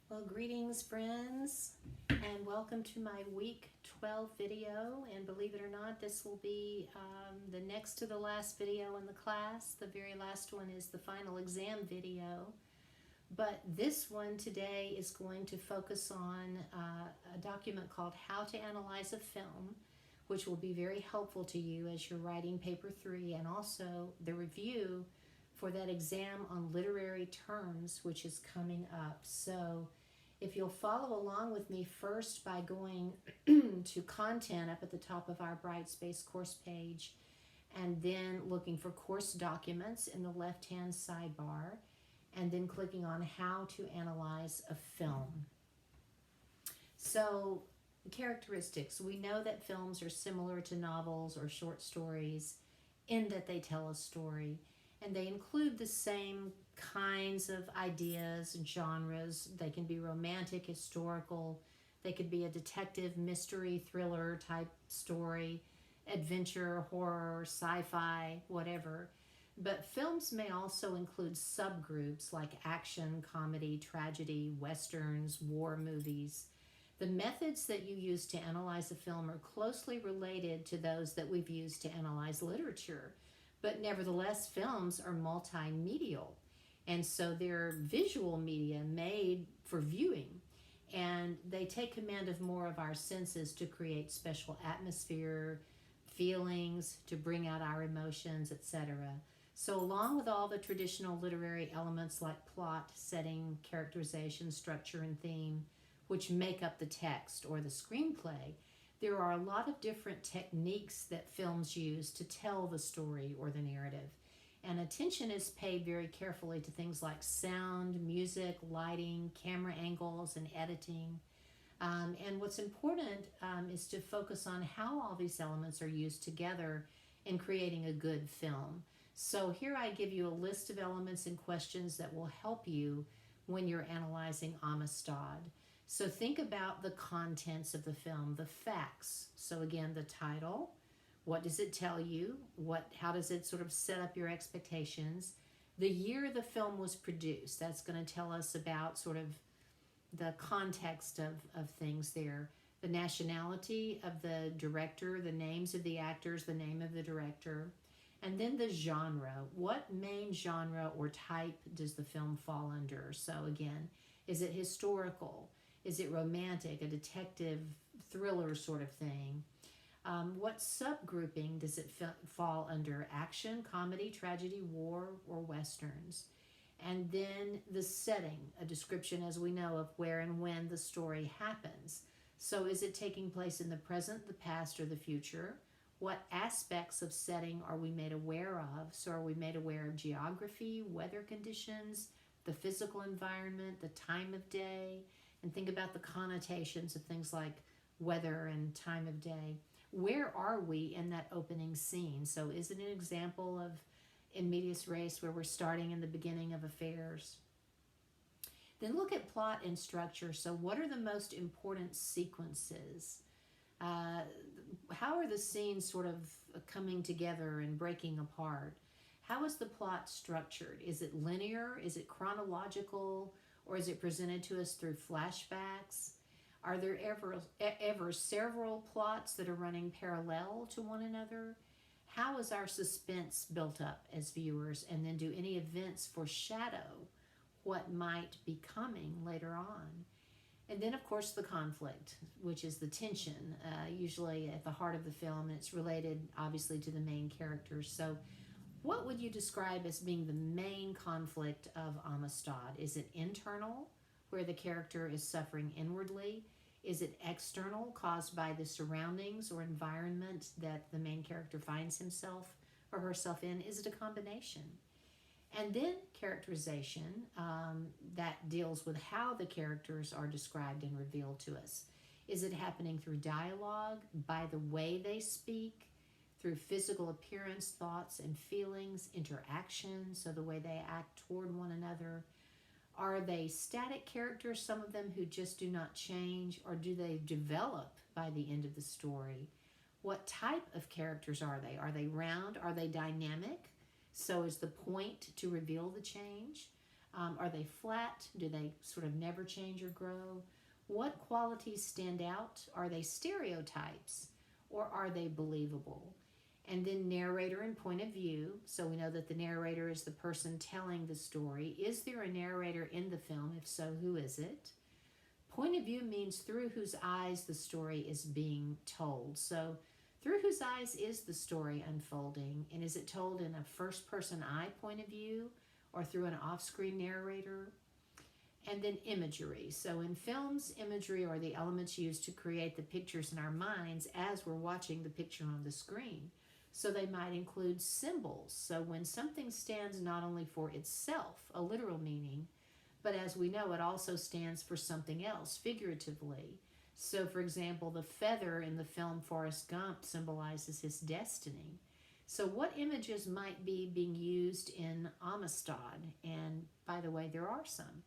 Well, greetings, friends, and welcome to my week 12 video. And believe it or not, this will be the next to the last video in the class. The very last one is the final exam video. But this one today is going to focus on a document called How to Analyze a Film, which will be very helpful to you as you're writing paper 3, and also the review for that exam on literary terms, which is coming up. So if you'll follow along with me first by going to content up at the top of our Brightspace course page, and then looking for course documents in the left-hand sidebar, and then clicking on how to analyze a film. So characteristics. We know that films are similar to novels or short stories in that they tell a story, and they include the same kinds of ideas and genres. They can be romantic, historical, they could be a detective, mystery, thriller type story, adventure, horror, sci-fi, whatever. But films may also include subgroups like action, comedy, tragedy, westerns, war movies. The methods that you use to analyze a film are closely related to those that we've used to analyze literature. But nevertheless, films are multimedial, and so they're visual media made for viewing, and they take command of more of our senses to create special atmosphere, feelings, to bring out our emotions, etc. So along with all the traditional literary elements like plot, setting, characterization, structure, and theme, which make up the text or the screenplay, there are a lot of different techniques that films use to tell the story or the narrative. And attention is paid very carefully to things like sound, music, lighting, camera angles, and editing. And what's important is to focus on how all these elements are used together in creating a good film. So here I give you a list of elements and questions that will help you when you're analyzing Amistad. So think about the contents of the film, the facts. So again, the title, what does it tell you? How does it sort of set up your expectations? The year the film was produced, that's going to tell us about sort of the context of things there. The nationality of the director, the names of the actors, the name of the director. And then the genre. What main genre or type does the film fall under? So again, is it historical? Is it romantic, a detective thriller sort of thing? What subgrouping does it fall under? Action, comedy, tragedy, war, or westerns? And then the setting, a description, as we know, of where and when the story happens. So is it taking place in the present, the past, or the future? What aspects of setting are we made aware of? So are we made aware of geography, weather conditions, the physical environment, the time of day? And think about the connotations of things like weather and time of day. Where are we in that opening scene? So is it an example of in medias res, where we're starting in the beginning of affairs? Then look at plot and structure. So what are the most important sequences? How are the scenes sort of coming together and breaking apart? How is the plot structured? Is it linear? Is it chronological? Or is it presented to us through flashbacks? Are there ever several plots that are running parallel to one another? How is our suspense built up as viewers? And then do any events foreshadow what might be coming later on? And then, of course, the conflict, which is the tension, usually at the heart of the film, and it's related, obviously, to the main characters. So what would you describe as being the main conflict of Amistad? Is it internal, where the character is suffering inwardly? Is it external, caused by the surroundings or environment that the main character finds himself or herself in? Is it a combination? And then characterization, that deals with how the characters are described and revealed to us. Is it happening through dialogue, by the way they speak, through physical appearance, thoughts and feelings, interaction, so the way they act toward one another? Are they static characters, some of them who just do not change, or do they develop by the end of the story? What type of characters are they? Are they round? Are they dynamic? So is the point to reveal the change? Are they flat? Do they sort of never change or grow? What qualities stand out? Are they stereotypes or are they believable? And then narrator and point of view. So we know that the narrator is the person telling the story. Is there a narrator in the film? If so, who is it? Point of view means through whose eyes the story is being told. So through whose eyes is the story unfolding? And is it told in a first person eye point of view or through an off-screen narrator? And then imagery. So in films, imagery are the elements used to create the pictures in our minds as we're watching the picture on the screen. So they might include symbols. So when something stands not only for itself, a literal meaning, but as we know, it also stands for something else, figuratively. So for example, the feather in the film Forrest Gump symbolizes his destiny. So what images might be being used in Amistad? And by the way, there are some.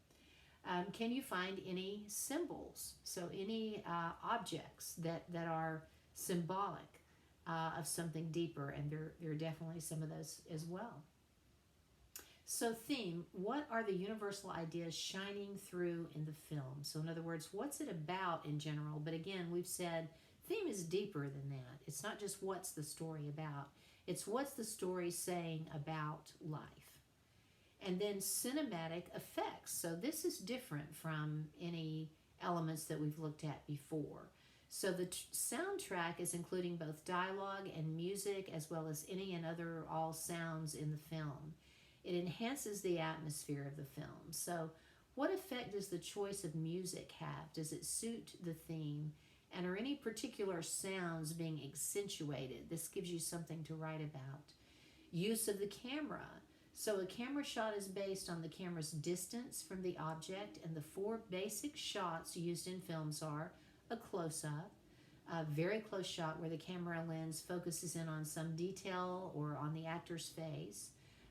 Can you find any symbols? So any objects that are symbolic of something deeper, and there are definitely some of those as well. So theme, what are the universal ideas shining through in the film? So in other words, what's it about in general? But again, we've said theme is deeper than that. It's not just what's the story about. It's what's the story saying about life. And then cinematic effects. So this is different from any elements that we've looked at before. So the soundtrack is including both dialogue and music as well as any and other all sounds in the film. It enhances the atmosphere of the film. So what effect does the choice of music have? Does it suit the theme? And are any particular sounds being accentuated? This gives you something to write about. Use of the camera. So a camera shot is based on the camera's distance from the object, and the 4 basic shots used in films are a close-up, a very close shot where the camera lens focuses in on some detail or on the actor's face,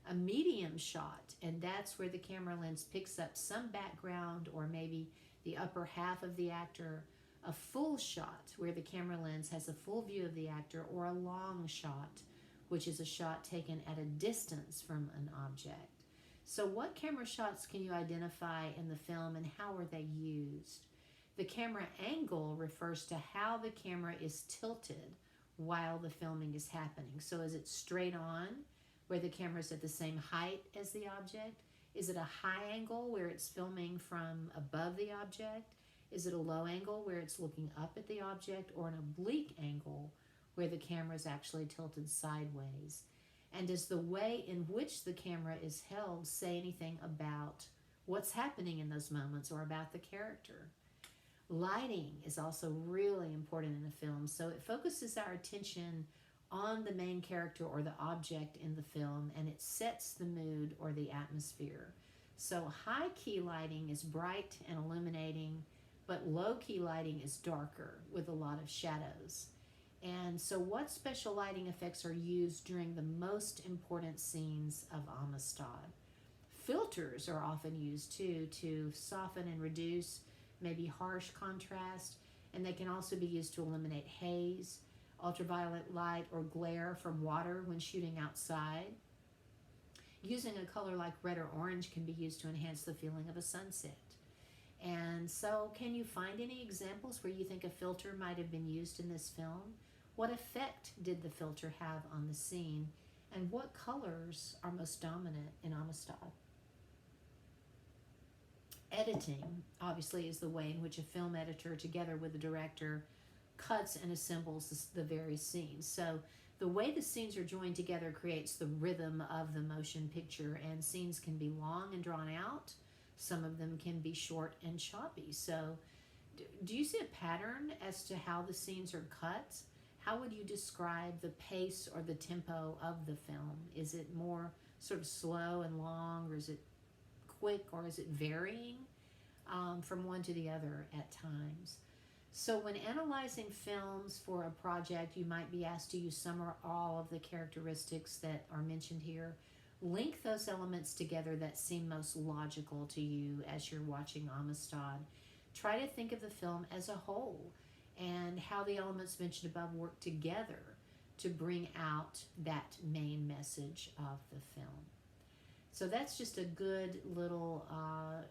a medium shot, and that's where the camera lens picks up some background or maybe the upper half of the actor, a full shot where the camera lens has a full view of the actor, or a long shot, which is a shot taken at a distance from an object. So what camera shots can you identify in the film and how are they used? The camera angle refers to how the camera is tilted while the filming is happening. So is it straight on, where the camera is at the same height as the object? Is it a high angle where it's filming from above the object? Is it a low angle where it's looking up at the object, or an oblique angle where the camera is actually tilted sideways? And does the way in which the camera is held say anything about what's happening in those moments or about the character? Lighting is also really important in a film. So it focuses our attention on the main character or the object in the film, and it sets the mood or the atmosphere. So high key lighting is bright and illuminating, but low key lighting is darker with a lot of shadows. And so what special lighting effects are used during the most important scenes of Amistad? Filters are often used too to soften and reduce maybe harsh contrast, and they can also be used to eliminate haze, ultraviolet light, or glare from water when shooting outside. Using a color like red or orange can be used to enhance the feeling of a sunset. And so can you find any examples where you think a filter might have been used in this film? What effect did the filter have on the scene? And what colors are most dominant in Amistad? Editing, obviously, is the way in which a film editor, together with the director, cuts and assembles the various scenes. So the way the scenes are joined together creates the rhythm of the motion picture, and scenes can be long and drawn out. Some of them can be short and choppy. So do you see a pattern as to how the scenes are cut? How would you describe the pace or the tempo of the film? Is it more sort of slow and long, or is it quick, or is it varying from one to the other at times? So when analyzing films for a project, you might be asked to use some or all of the characteristics that are mentioned here. Link those elements together that seem most logical to you as you're watching Amistad. Try to think of the film as a whole and how the elements mentioned above work together to bring out that main message of the film. So that's just a good little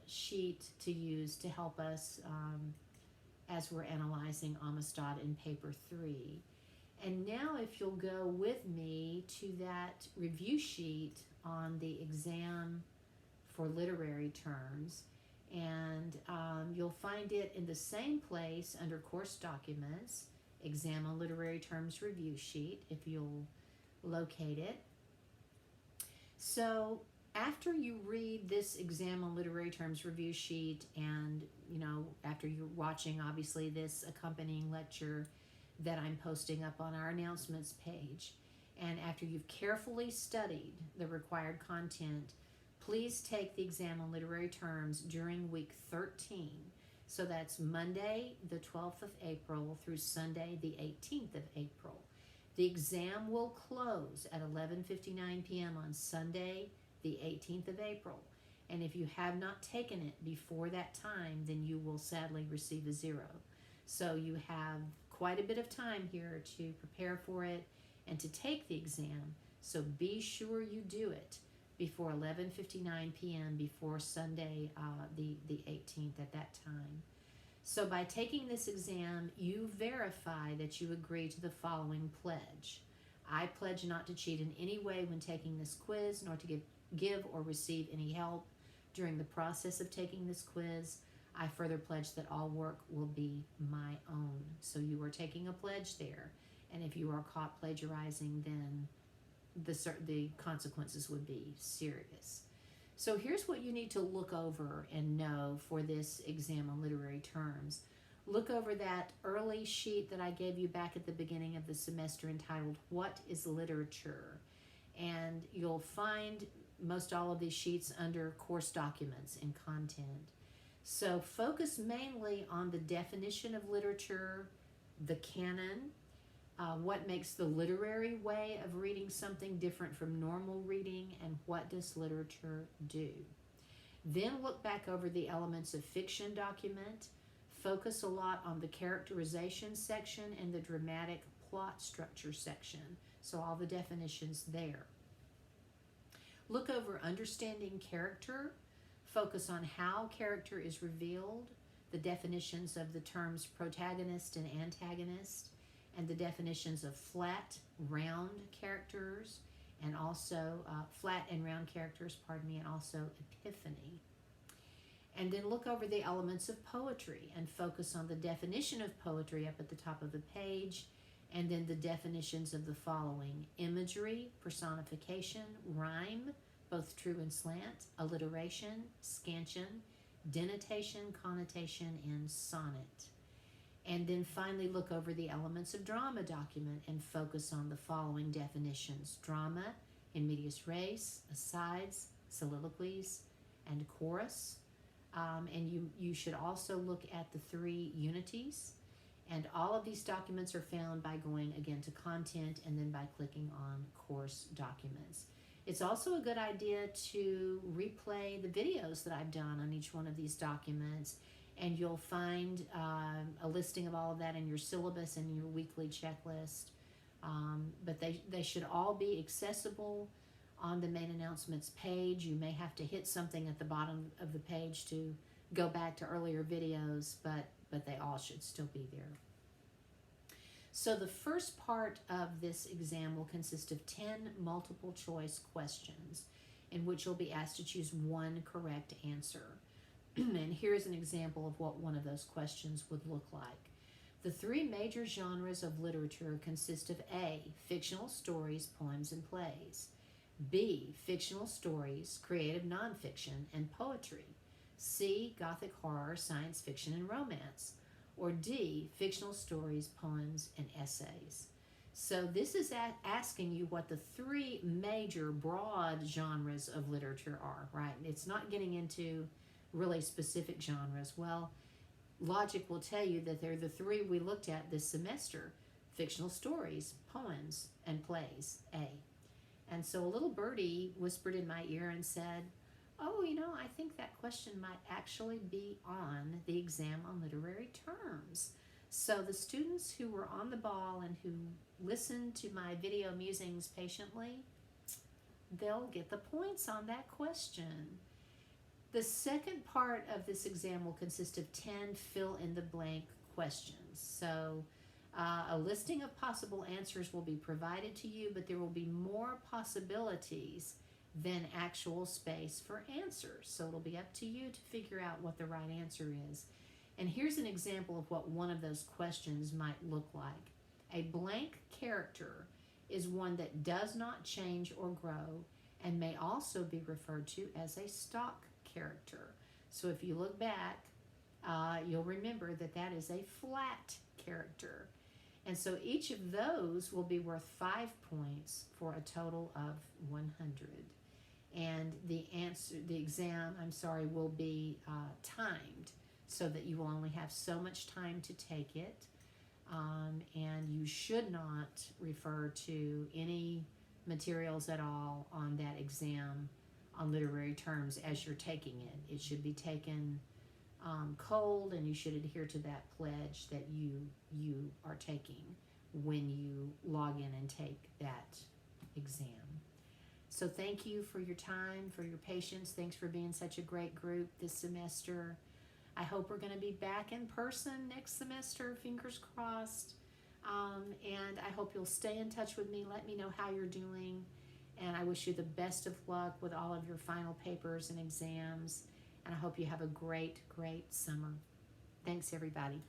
sheet to use to help us as we're analyzing Amistad in paper 3. And now if you'll go with me to that review sheet on the exam for literary terms, and you'll find it in the same place under course documents, exam on literary terms review sheet, if you'll locate it. So after you read this exam on literary terms review sheet, and after you're watching obviously this accompanying lecture that I'm posting up on our announcements page, and after you've carefully studied the required content, please take the exam on literary terms during week 13. So that's Monday the 12th of April through Sunday the 18th of April. The exam will close at 11:59 p.m. on Sunday the 18th of April. And if you have not taken it before that time, then you will sadly receive a 0. So you have quite a bit of time here to prepare for it and to take the exam. So be sure you do it before 11:59 p.m. before Sunday the 18th at that time. So by taking this exam, you verify that you agree to the following pledge. I pledge not to cheat in any way when taking this quiz, nor to give or receive any help during the process of taking this quiz. I further pledge that all work will be my own. So you are taking a pledge there. And if you are caught plagiarizing, then the consequences would be serious. So here's what you need to look over and know for this exam on literary terms. Look over that early sheet that I gave you back at the beginning of the semester entitled, What is Literature? And you'll find most all of these sheets under course documents and content. So focus mainly on the definition of literature, the canon, what makes the literary way of reading something different from normal reading, and what does literature do. Then look back over the elements of fiction document. Focus a lot on the characterization section and the dramatic plot structure section. So all the definitions there. Look over understanding character. Focus on how character is revealed, the definitions of the terms protagonist and antagonist, and the definitions of flat, round characters, and also flat and round characters, and also epiphany. And then look over the elements of poetry and focus on the definition of poetry up at the top of the page, and then the definitions of the following: imagery, personification, rhyme, both true and slant, alliteration, scansion, denotation, connotation, and sonnet. And then finally look over the elements of drama document and focus on the following definitions: drama in medias res, asides, soliloquies, and chorus. And you should also look at the 3 unities. And all of these documents are found by going again to content and then by clicking on course documents. It's also a good idea to replay the videos that I've done on each one of these documents, and you'll find a listing of all of that in your syllabus and your weekly checklist. But they should all be accessible on the main announcements page. You may have to hit something at the bottom of the page to go back to earlier videos, but they all should still be there. So the first part of this exam will consist of 10 multiple choice questions in which you'll be asked to choose one correct answer. And here's an example of what one of those questions would look like. The 3 major genres of literature consist of A, fictional stories, poems, and plays; B, fictional stories, creative nonfiction, and poetry; C, gothic horror, science fiction, and romance; or D, fictional stories, poems, and essays. So this is asking you what the 3 major broad genres of literature are, right? It's not getting into really specific genres. Well, logic will tell you that they're the 3 we looked at this semester: fictional stories, poems, and plays, A. And so a little birdie whispered in my ear and said, oh, I think that question might actually be on the exam on literary terms. So the students who were on the ball and who listened to my video musings patiently, they'll get the points on that question. The second part of this exam will consist of 10 fill in the blank questions. So a listing of possible answers will be provided to you, but there will be more possibilities than actual space for answers. So it'll be up to you to figure out what the right answer is. And here's an example of what one of those questions might look like. A blank character is one that does not change or grow and may also be referred to as a stock character. So if you look back, you'll remember that that is a flat character. And so each of those will be worth 5 points for a total of 100. And the exam, will be timed so that you will only have so much time to take it. And you should not refer to any materials at all on that exam on literary terms as you're taking it. It should be taken cold, and you should adhere to that pledge that you are taking when you log in and take that exam. So thank you for your time, for your patience. Thanks for being such a great group this semester. I hope we're going to be back in person next semester, fingers crossed. And I hope you'll stay in touch with me. Let me know how you're doing. And I wish you the best of luck with all of your final papers and exams. And I hope you have a great, great summer. Thanks, everybody.